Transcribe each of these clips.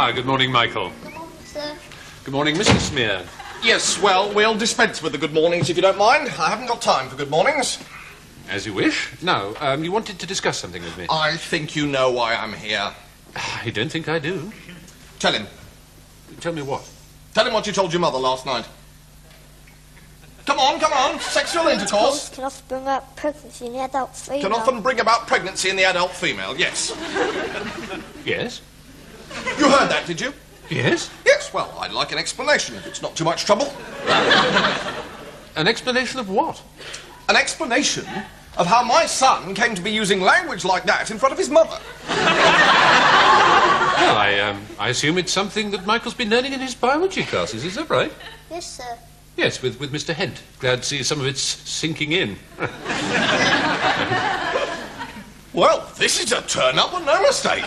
Ah, good morning, Michael. Good morning, sir. Good morning, Mrs. Smear. Yes, well, we'll dispense with the good mornings if you don't mind. I haven't got time for good mornings. As you wish. Now, you wanted to discuss something with me. I think you know why I'm here. I don't think I do. Tell him. Tell me what? Tell him what you told your mother last night. Come on. Sexual intercourse Can often bring up pregnancy in the adult female. can often bring about pregnancy in the adult female, yes. Yes? You heard that, did you? Yes? Yes, well, I'd like an explanation if it's not too much trouble. An explanation of what? An explanation of how my son came to be using language like that in front of his mother. Well, I assume it's something that Michael's been learning in his biology classes, is that right? Yes, sir. Yes, with Mr. Hent. Glad to see some of it's sinking in. Well, this is a turn-up and no mistake.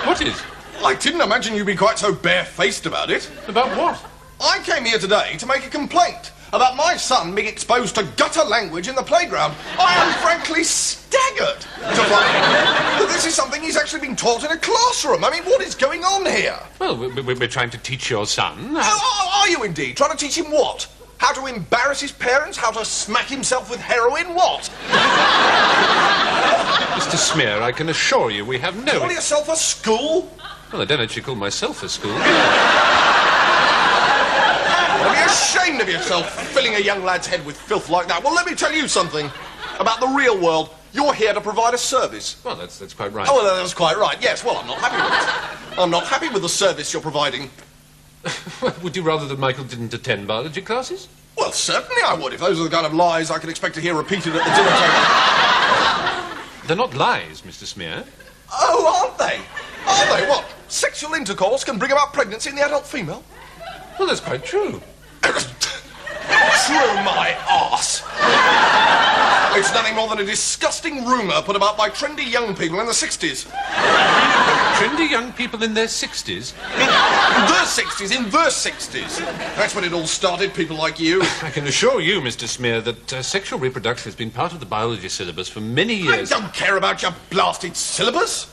What is? I didn't imagine you'd be quite so barefaced about it. About what? I came here today to make a complaint about my son being exposed to gutter language in the playground. I am frankly staggered to find that this is something he's actually been taught in a classroom. I mean, what is going on here? Well, we're trying to teach your son. Are you indeed? Trying to teach him what? How to embarrass his parents? How to smack himself with heroin? What? Mr. Smear, I can assure you we have no... Call yourself a school? Well, I don't actually call myself a school. Well, be ashamed of yourself, filling a young lad's head with filth like that. Well, let me tell you something about the real world. You're here to provide a service. Well, that's quite right. Oh, well, that's quite right. Yes, well, I'm not happy with it. I'm not happy with the service you're providing. Would you rather that Michael didn't attend biology classes? Well, certainly I would, if those are the kind of lies I could expect to hear repeated at the dinner table. They're not lies, Mr. Smear. Oh, aren't they? Are they? What? Sexual intercourse can bring about pregnancy in the adult female? Well, that's quite true. True, my arse. It's nothing more than a disgusting rumour put about by trendy young people in the 60s. Trendy young people in their 60s? In the 60s. That's when it all started, people like you. I can assure you, Mr. Smear, that sexual reproduction has been part of the biology syllabus for many years. I don't care about your blasted syllabus.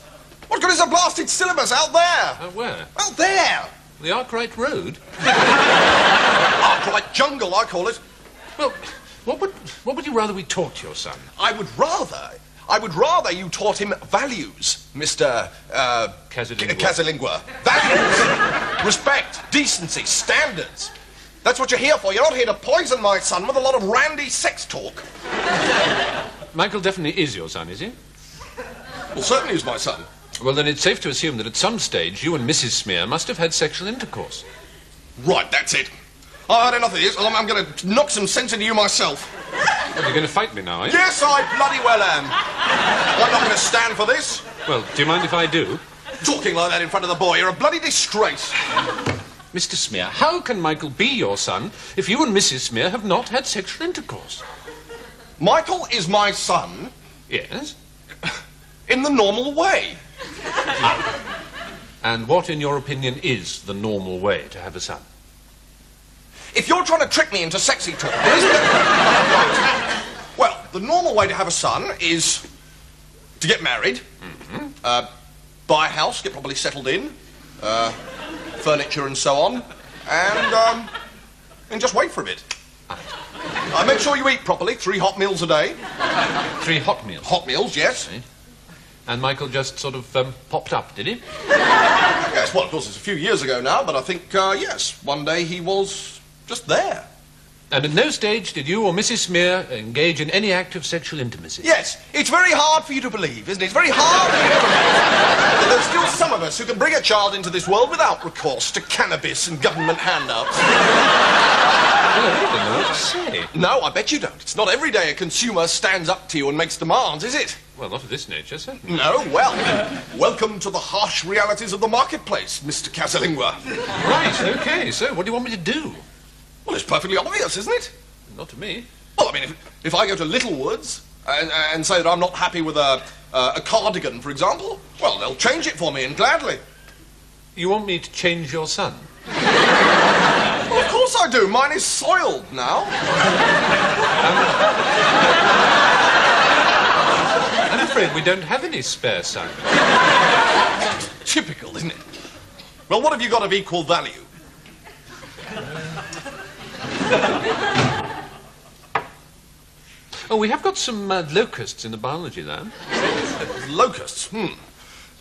What good is a blasted syllabus out there? Where? Out there. The Arkwright Road? Arkwright Jungle, I call it. Well, what would you rather we taught your son? I would rather you taught him values, Mr. Casalingua. Values. Respect, decency, standards. That's what you're here for. You're not here to poison my son with a lot of randy sex talk. Michael definitely is your son, is he? Well, certainly is my son. Well, then it's safe to assume that at some stage you and Mrs. Smear must have had sexual intercourse. Right, that's it. I've had enough of this. I'm going to knock some sense into you myself. Well, you're going to fight me now, eh? Yes, I bloody well am. I'm not going to stand for this. Well, do you mind if I do? Talking like that in front of the boy, you're a bloody disgrace. Mr. Smear, how can Michael be your son if you and Mrs. Smear have not had sexual intercourse? Michael is my son. Yes? In the normal way. And what, in your opinion, is the normal way to have a son? If you're trying to trick me into sexy talk, well, the normal way to have a son is to get married, buy a house, get properly settled in, furniture and so on, and just wait for a bit. Make sure you eat properly, 3 hot meals a day. 3 hot meals? Hot meals, yes. And Michael just sort of popped up, did he? Yes, well, of course, it's a few years ago now, but I think, yes, one day he was just there. And at no stage did you or Mrs. Smear engage in any act of sexual intimacy? Yes, it's very hard for you to believe, isn't it? It's very hard for you to believe that there's still some of us who can bring a child into this world without recourse to cannabis and government handouts. Well, I don't know what to say. No, I bet you don't. It's not every day a consumer stands up to you and makes demands, is it? Well, not of this nature, certainly. No, well, welcome to the harsh realities of the marketplace, Mr. Casalingua. Right, OK, so what do you want me to do? Well, it's perfectly obvious, isn't it? Not to me. Well, I mean, if I go to Littlewoods and say that I'm not happy with a cardigan, for example, well, they'll change it for me, and gladly. You want me to change your son? Well, of course I do. Mine is soiled now. I'm afraid we don't have any spare son. Typical, isn't it? Well, what have you got of equal value? Oh, we have got some locusts in the biology lab. Locusts?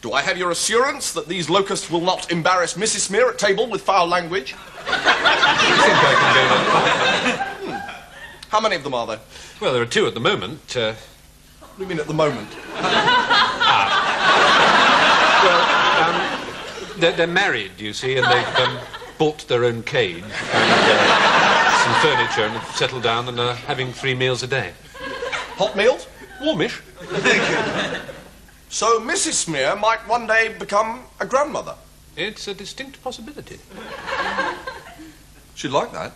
Do I have your assurance that these locusts will not embarrass Mrs. Smear at table with foul language? I think I can go that far. How many of them are there? Well, there are 2 at the moment. What do you mean at the moment? Well, they're married, you see, and they've bought their own cage and some furniture and have settled down and are having 3 meals a day. Hot meals? Warmish. So Mrs. Smear might one day become a grandmother? It's a distinct possibility. She'd like that.